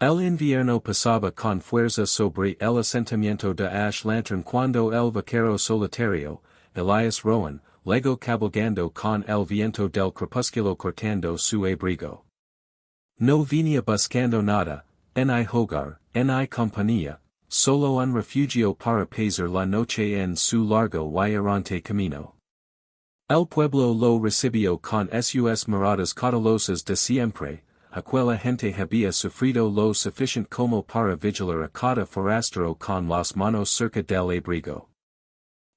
El invierno pasaba con fuerza sobre el asentamiento de Ash Lantern cuando el vaquero solitario, Elias Rowan, legó cabalgando con el viento del crepúsculo cortando su abrigo. No venía buscando nada, ni hogar, ni compañía, solo un refugio para pasar la noche en su largo y errante camino. El pueblo lo recibió con sus miradas cautelosas de siempre. Aquella gente había sufrido lo suficiente como para vigilar a cada forastero con las manos cerca del abrigo.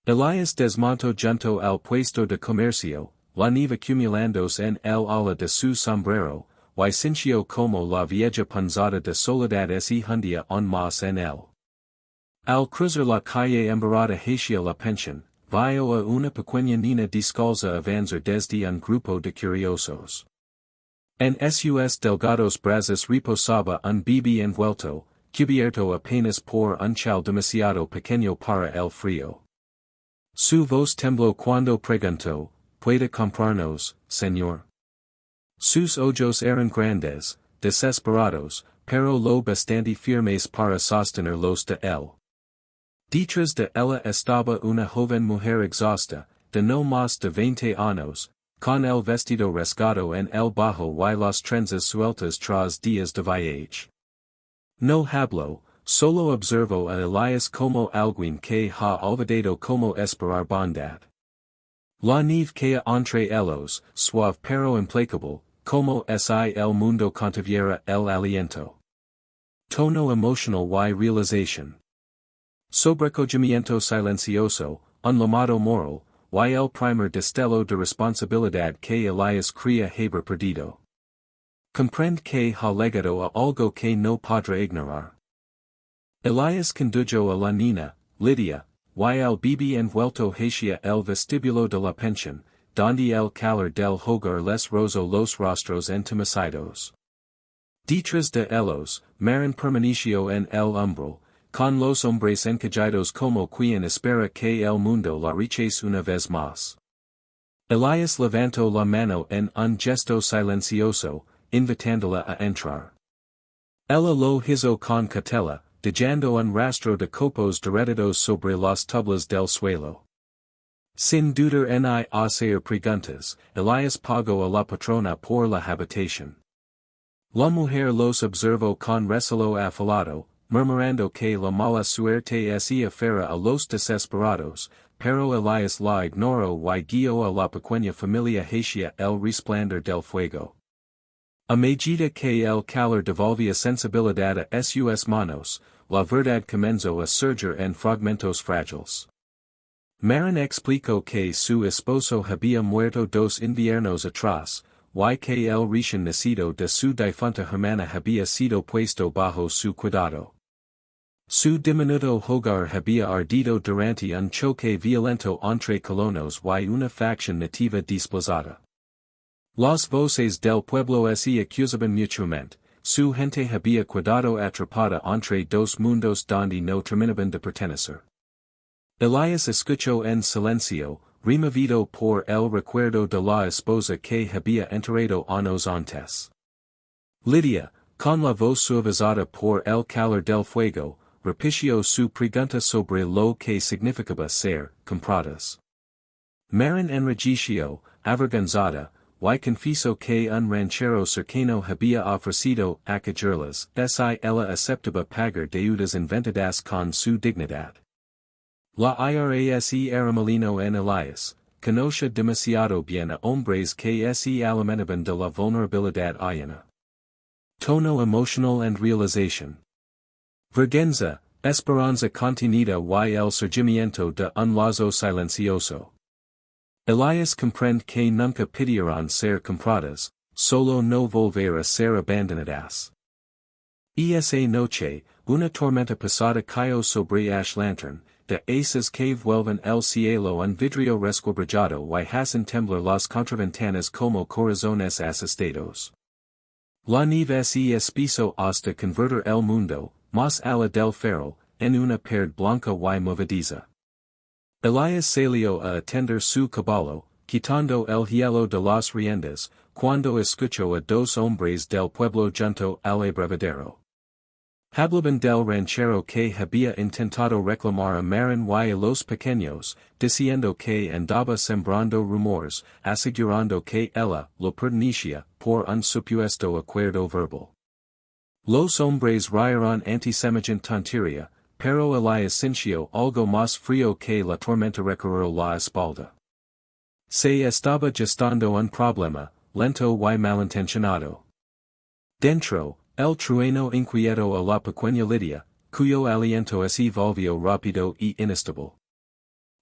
Elias desmontó junto al puesto de comercio, la nieve acumulándose en el ala de su sombrero, y sintió como la vieja punzada de soledad se hundía aún más en él. Al cruzar la calle embarrada hacia la pensión, vio a una pequeña niña descalza avanzar desde un grupo de curiosos. En sus delgados brazos reposaba un bebé envuelto, cubierto apenas por un chal demasiado pequeño para el frío. Su voz tembló cuando preguntó, ¿puede comprarnos, señor? Sus ojos eran grandes, desesperados, pero lo bastante firmes para sostenerlos de él. Detrás de ella estaba una joven mujer exhausta, de no más de 20 años, con el vestido rasgado en el bajo y las trenzas sueltas tras días de viaje. No habló, solo observó a Elias como alguien que ha olvidado como esperar bondad. La nieve caía entre ellos, suave pero implacable, como si el mundo contuviera el aliento. Tono emotional y realización. Sobrecogimiento silencioso, un llamado moral, y el primer destello de responsabilidad que Elias creía haber perdido. Comprende que ha llegado a algo que no podrá ignorar. Elias condujo a la niña, Lidia, y el bebé envuelto hacia el vestíbulo de la pensión, donde el calor del hogar les rozó los rostros entumecidos. Detrás de ellos, Marin permaneció en el umbral, con los hombres encallados como quien espera que el mundo la rechace una vez más. Elias levantó la mano en un gesto silencioso, invitándola a entrar. Ella lo hizo con cautela, dejando un rastro de copos derretidos sobre las tablas del suelo. Sin dudar ni hacer preguntas, Elias pagó a la patrona por la habitación. La mujer los observó con recelo afilado, murmurando que la mala suerte hacía fera a los desesperados, pero Elias la ignoró y guió a la pequeña familia hacia el resplandor del fuego. A medida que el calor devolvía sensibilidad a sus manos, la verdad comenzó a surgir en fragmentos frágiles. Marin explicó que su esposo había muerto 2 inviernos atrás, y que el recién nacido de su difunta hermana había sido puesto bajo su cuidado. Su diminuto hogar había ardido durante un choque violento entre colonos y una facción nativa desplazada. Las voces del pueblo se acusaban mutuamente, su gente había quedado atrapada entre 2 mundos donde no terminaban de pertenecer. Elias escuchó en silencio, removido por el recuerdo de la esposa que había enterrado años antes. Lidia, con la voz suavizada por el calor del fuego, repitió su pregunta sobre lo que significaba ser compradas. Marin enriqueció, avergonzada, y confesó que un ranchero cercano había ofrecido acogerlas, si ella aceptaba pagar deudas inventadas con su dignidad. La IRAS era molino en Elias, conoce demasiado bien a hombres que se alimentaban de la vulnerabilidad ajena. Tono emotional and realization. Vergüenza, esperanza contenida y el surgimiento de un lazo silencioso. Elias comprende que nunca pidieron ser compradas, solo no volver a ser abandonadas. Esa noche, una tormenta pesada cayó sobre Ash Lantern, de esas que vuelven el cielo un vidrio resquebrajado y hacen temblar las contraventanas como corazones asustados. La nieve se espesó hasta convertir el mundo, más allá del farol, en una pared blanca y movediza. Elias salió a atender su caballo, quitando el hielo de las riendas, cuando escuchó a 2 hombres del pueblo junto al abrevadero. Hablaban del ranchero que había intentado reclamar a Marin y a los pequeños, diciendo que andaba sembrando rumores, asegurando que ella lo pernicia, por un supuesto acuerdo verbal. Los hombres rieron ante semejante tontería, pero Elias sintió algo más frío que la tormenta recorrió la espalda. Se estaba gestando un problema, lento y malintencionado. Dentro, el trueno inquieto a la pequeña Lidia, cuyo aliento se volvió rápido y inestable.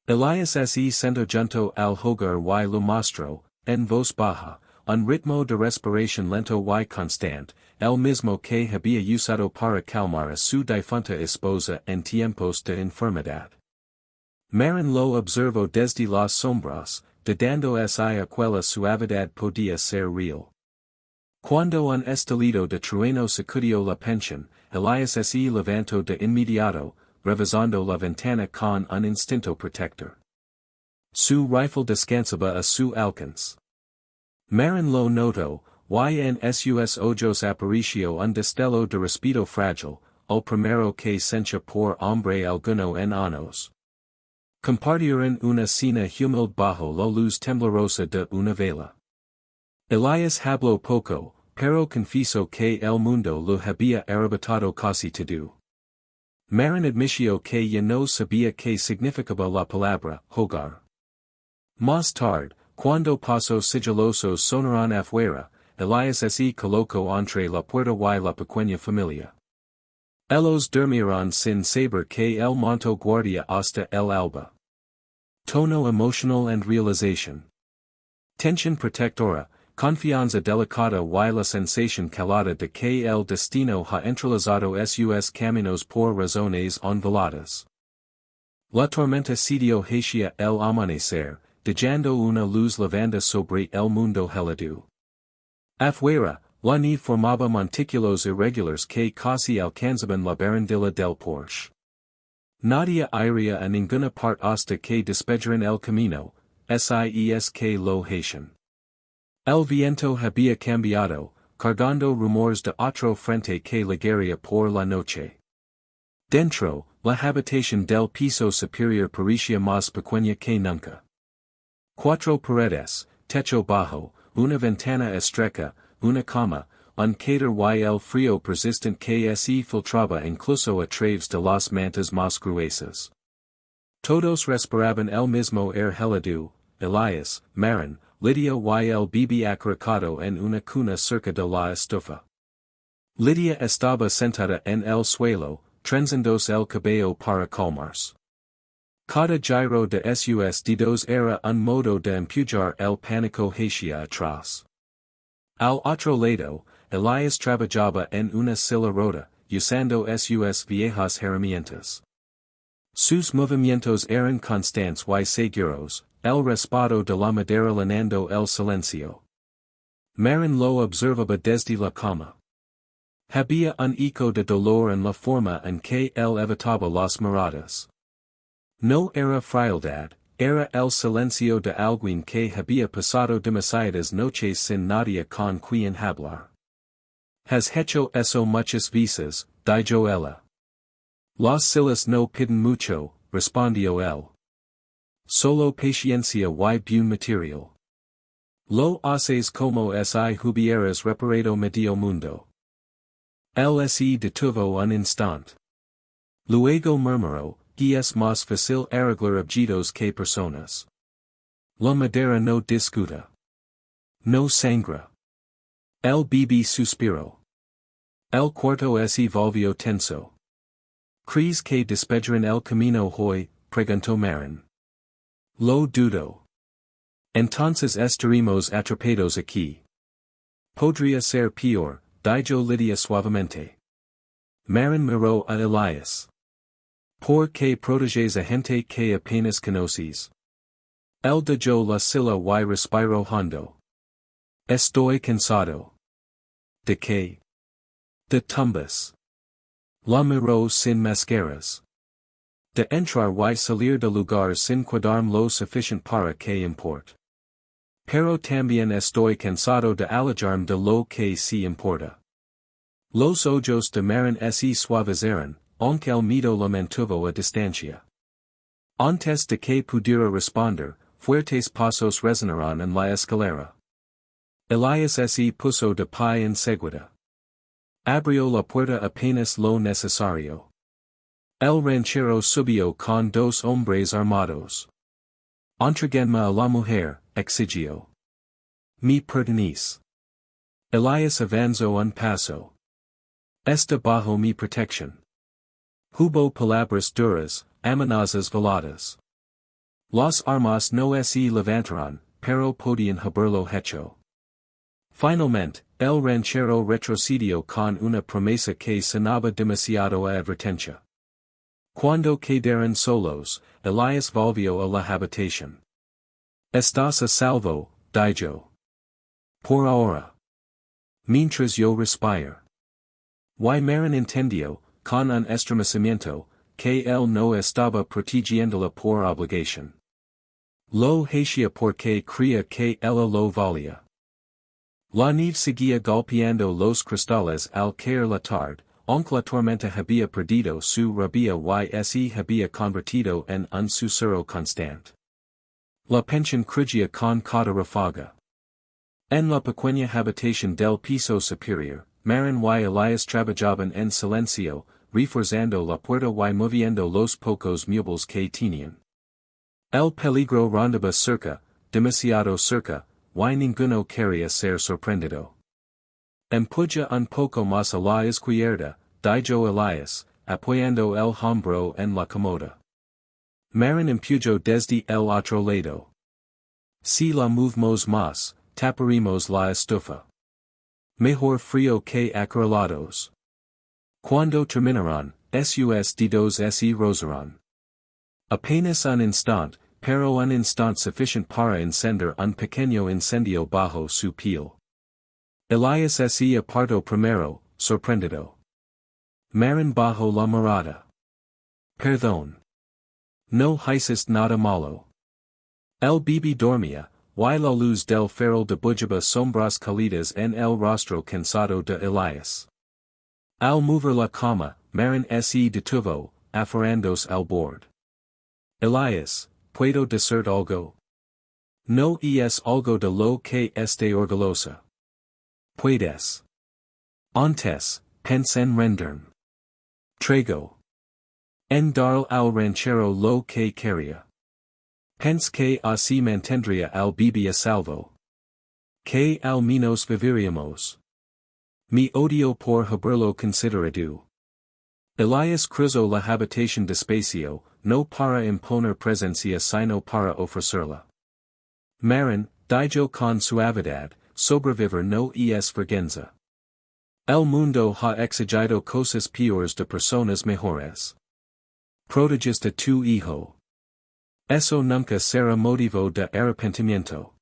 Elias se sentó junto al hogar y lo mostró, en voz baja, un ritmo de respiración lento y constante, el mismo que había usado para calmar a su difunta esposa en tiempos de enfermedad. Marin lo observó desde las sombras, dudando si aquella suavidad podía ser real. Cuando un estallido de trueno sacudió la pensión, Elias se levantó de inmediato, revisando la ventana con un instinto protector. Su rifle descansaba a su alcance. Marin lo notó, y en sus ojos apareció un destello de respeto frágil, el primero que sencha por hombre alguno en años. Compartieron una cena humilde bajo la luz temblorosa de una vela. Elias habló poco, pero confesó que el mundo lo había arrebatado casi todo. Marin admitió que ya no sabía qué significaba la palabra hogar. Más tarde, cuando pasos sigilosos sonaron afuera, Elias se colocó entre la puerta y la pequeña familia. Ellos durmieron sin saber que el monto guardia hasta el alba. Tono emotional and realization. Tensión protectora, confianza delicada y la sensación calada de que el destino ha entrelazado sus caminos por razones onvoladas. La tormenta sitio hacia el amanecer, dejando una luz lavanda sobre el mundo helado. Afuera, la nieve formaba montículos irregulares que casi alcanzaban la barandilla del porche. Nadie iría a ninguna parte hasta que despejaran el camino, sies que lo hacían. El viento había cambiado, cargando rumores de otro frente que llegaría por la noche. Dentro, la habitación del piso superior parecía más pequeña que nunca. 4 paredes, techo bajo, una ventana estrecha, una cama, un cater y el frío persistente que se filtraba incluso a través de las mantas más gruesas. Todos respiraban el mismo aire helado, Elias, Marin, Lidia y el bebé acurrucado en una cuna cerca de la estufa. Lidia estaba sentada en el suelo, trenzándose el cabello para calmarse. Cada giro de sus dedos era un modo de empujar el pánico hacia atrás. Al otro lado, Elias trabajaba en una silla rota, usando sus viejas herramientas. Sus movimientos eran constantes y seguros, el respaldo de la madera llenando el silencio. Marin lo observaba desde la cama. Había un eco de dolor en la forma en que él evitaba las miradas. No era frialdad, era el silencio de alguien que había pasado demasiadas noches sin nadie con quien hablar. Has hecho eso muchas veces, dijo ella. Las sillas no piden mucho, respondió él. Solo paciencia y buen material. Lo haces como si hubieras reparado medio mundo. Él se detuvo un instante. Luego murmuró, y es más fácil arreglar objetos que personas. La madera no discuta. No sangra. El bebé suspiró. El cuarto se volvió tenso. ¿Crees que despejaran el camino hoy? Preguntó Marin. Lo dudo. Entonces estaremos atrapados aquí. Podría ser peor, dijo Lidia suavemente. Marin miró a Elias. ¿Por qué proteges a gente que apenas conoces? Él dejó la silla y respiró hondo. Estoy cansado. ¿De qué? De tumbas. La miró sin máscaras. De entrar y salir de lugar sin cuidarme lo suficiente para que importe. Pero también estoy cansado de alejarme de lo que sí importa. Los ojos de Marin se suavizaron, aunque el miedo la mantuvo a distancia. Antes de que pudiera responder, fuertes pasos resonaron en la escalera. Elias se puso de pie enseguida. Abrió la puerta apenas lo necesario. El ranchero subió con dos hombres armados. Entreguenme a la mujer, exigió. Me pertenece. Elias avanzó un paso. Está bajo mi protección. Hubo palabras duras, amenazas veladas. Las armas no se levantaron, pero podían haberlo hecho. Finalmente, el ranchero retrocedió con una promesa que sonaba demasiado a advertencia. Cuando quedaron solos, Elias volvió a la habitación. Estás a salvo, Dijo. Por ahora. Mientras yo respiro. Marin entendió, con un estremecimiento, que él no estaba protegiéndola por obligación. Lo hacía porque creía que ella lo valía. La nieve seguía golpeando los cristales al caer la tarde, aunque la tormenta había perdido su rabia y se había convertido en un susurro constante. La pensión crujía con cada ráfaga. En la pequeña habitación del piso superior, Marin y Elias trabajaban en silencio, reforzando la puerta y moviendo los pocos muebles que tenían. El peligro rondaba cerca, demasiado cerca, y ninguno quería ser sorprendido. Empuja un poco más a la izquierda, dijo Elias, apoyando el hombro en la comoda. Marin empujó desde el otro lado. Si la movemos más, taparemos la estufa. Mejor frío que acorralados. Cuando terminaron, sus dedos se rozaron. Apenas un instante, pero un instante suficiente para encender un pequeño incendio bajo su piel. Elias se apartó primero, sorprendido. Marin bajó la mirada. Perdón. No hiciste nada malo. El bebé dormía, y la luz del farol dibujaba sombras cálidas en el rostro cansado de Elias. Al mover la cama, Marin se detuvo, aferrándose al borde. Elias, ¿puedo decir algo? No es algo de lo que esté orgullosa. Puedes. Antes, pensé en rendirme. Traigo. En dar al ranchero lo que quería. Pense que así mantendría al bebé a salvo. Que al menos viviríamos. Mi odio por haberlo considerado. Elias cruzó la habitación despacio, no para imponer presencia sino para ofrecerla. Marin, dijo con suavidad, sobrevivir no es vergüenza. El mundo ha exigido cosas peores de personas mejores. Protegiste tu hijo. Eso nunca será motivo de arrepentimiento.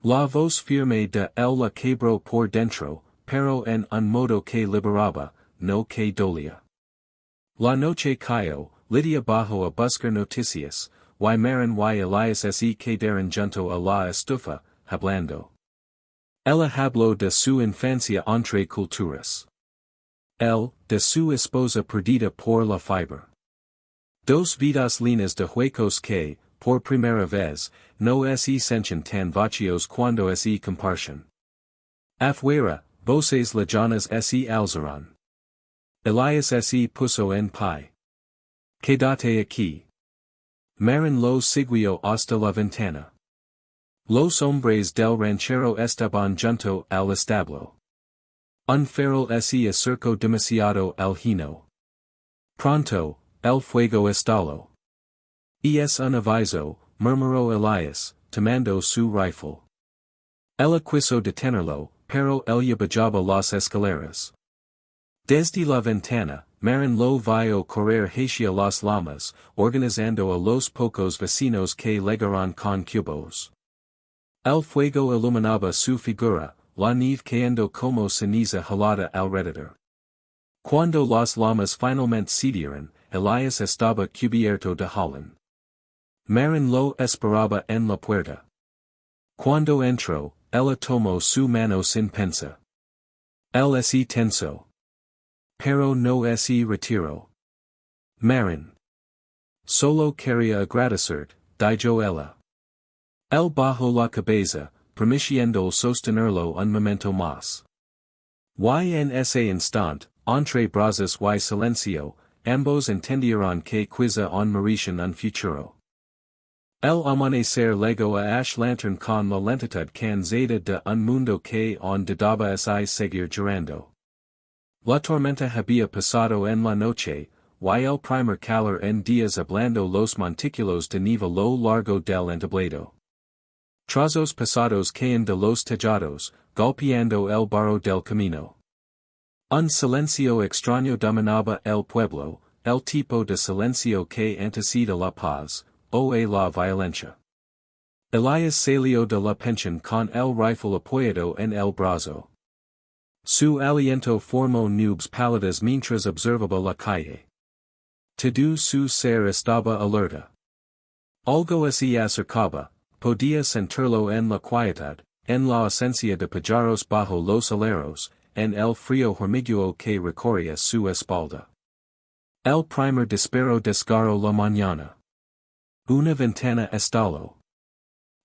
La voz firme de él la quebró por dentro, pero en un modo que liberaba, no que dolía. La noche cayó, Lidia bajó a buscar noticias, y Marin y Elias se quedaron junto a la estufa, hablando. Ella habló de su infancia entre culturas. Él, de su esposa perdida por la fiebre. Dos vidas líneas de huecos que, por primera vez, no se sienten tan vacíos cuando se comparten. Afuera, voces lejanas se alzaron. Elias se puso en pie. Quédate aquí. Marin los siguió hasta la ventana. Los hombres del ranchero estaban junto al establo. Un farol se acercó demasiado al hino. Pronto, el fuego estalló. Es un aviso, murmuró Elias, tomando su rifle. Ella quiso detenerlo, pero ella bajaba las escaleras. Desde la ventana, Marin lo vio correr hacia las llamas, organizando a los pocos vecinos que llegaron con cubos. El fuego iluminaba su figura, la nieve cayendo como ceniza helada alrededor. Cuando las llamas finalmente cedieron, Elias estaba cubierto de hollín. Marin lo esperaba en la puerta. Cuando entró, ella tomó su mano sin pensa. LSE tenso. Pero no se retiro. Marin. Solo quería agradecer, dijo ella. El bajo la cabeza, permitiendo sostenerlo un momento más. Y en ese instante, entre brazos y silencio, ambos entendieron que quizá on maurition un futuro. El amanecer llegó a lantern con la lentitud cansada de un mundo que on dudaba así seguir girando. La tormenta había pasado en la noche, y el primer calor en días hablando los montículos de nieve lo largo del entablado. Trazos pasados caen de los tejados, golpeando el barro del camino. Un silencio extraño dominaba el pueblo, el tipo de silencio que antecede la paz, o la violencia. Elias salió de la pensión con el rifle apoyado en el brazo. Su aliento formó nubes pálidas mientras observaba la calle. Todo su ser estaba alerta. Algo así acercaba, podía sentirlo en la quietud, en la ausencia de pájaros bajo los aleros, en el frío hormigueo que recorría su espalda. El primer disparo desgarró la mañana. Una ventana estalló.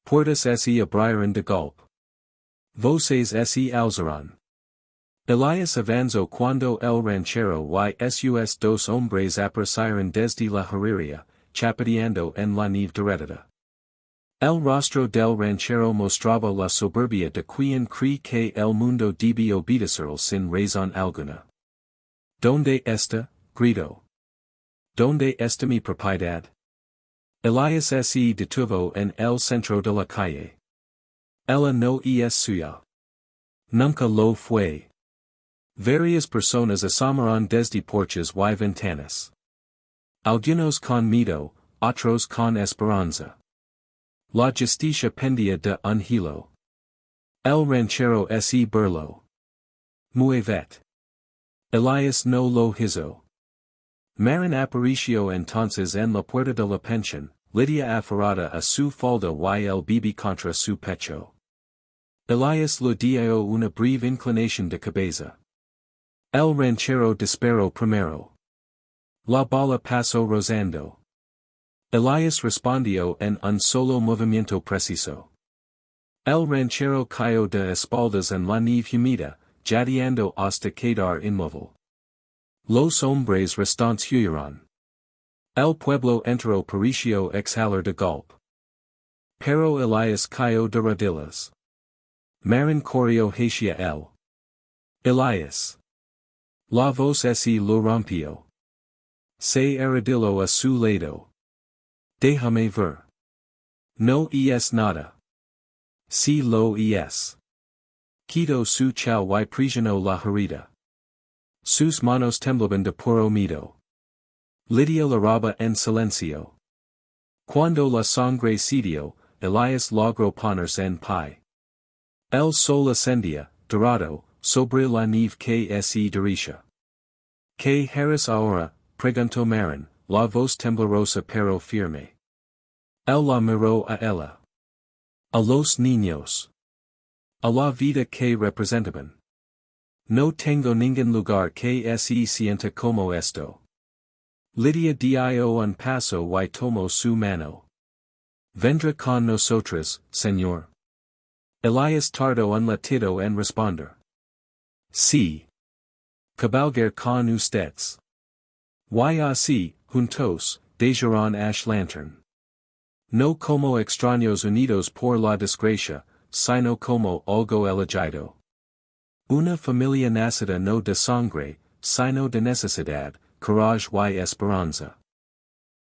Puertas se abrieron de golpe. Voces se alzaron. Elias avanzó cuando el ranchero y sus dos hombres aparecieron desde la herrería, chapoteando en la nieve derretida. El rostro del ranchero mostraba la soberbia de quien cree que el mundo debe obedecerle sin razón alguna. ¿Dónde está? Gritó. ¿Dónde está mi propiedad? Elias se detuvo en el centro de la calle. Ella no es suya. Nunca lo fue. Varias personas asomaron desde porches y ventanas. Algunos con miedo, otros con esperanza. La justicia pendía de un hilo. El ranchero se burló. Muy vet. Elias no lo hizo. Marin apareció entonces en la puerta de la pensión, Lidia aferrada a su falda y el bebé contra su pecho. Elias le dio una breve inclinación de cabeza. El ranchero disparó primero. La bala pasó rozando. Elias respondió en un solo movimiento preciso. El ranchero cayó de espaldas en la nieve húmeda, jadeando hasta quedar inmóvil. Los hombres restantes huyeron. El pueblo entero pareció exhalar de golpe. Pero Elias cayó de rodillas. Marin corrió hacia él. Elias. La voz se lo rompió. Se arrodilló a su lado. Déjame ver. No es nada. Si lo es. Quitó su chal y presionó la herida. Sus manos temblaban de puro miedo. Lidia lloraba en silencio. Cuando la sangre cedió, Elias logró ponerse en pie. El sol ascendía, dorado, sobre la nieve que se derretía. ¿Qué harás ahora? Preguntó Marin, la voz temblorosa pero firme. Él la miró a ella. A los niños. A la vida que representaban. No tengo ningún lugar que se sienta como esto. Lidia dio un paso y tomó su mano. Vendrá con nosotros, señor. Elias tardó un latido en responder. Sí. Cabalgar con ustedes. Y así, juntos, dejaron lantern. No como extraños unidos por la desgracia, sino como algo elegido. Una familia nacida no de sangre, sino de necesidad, courage y esperanza.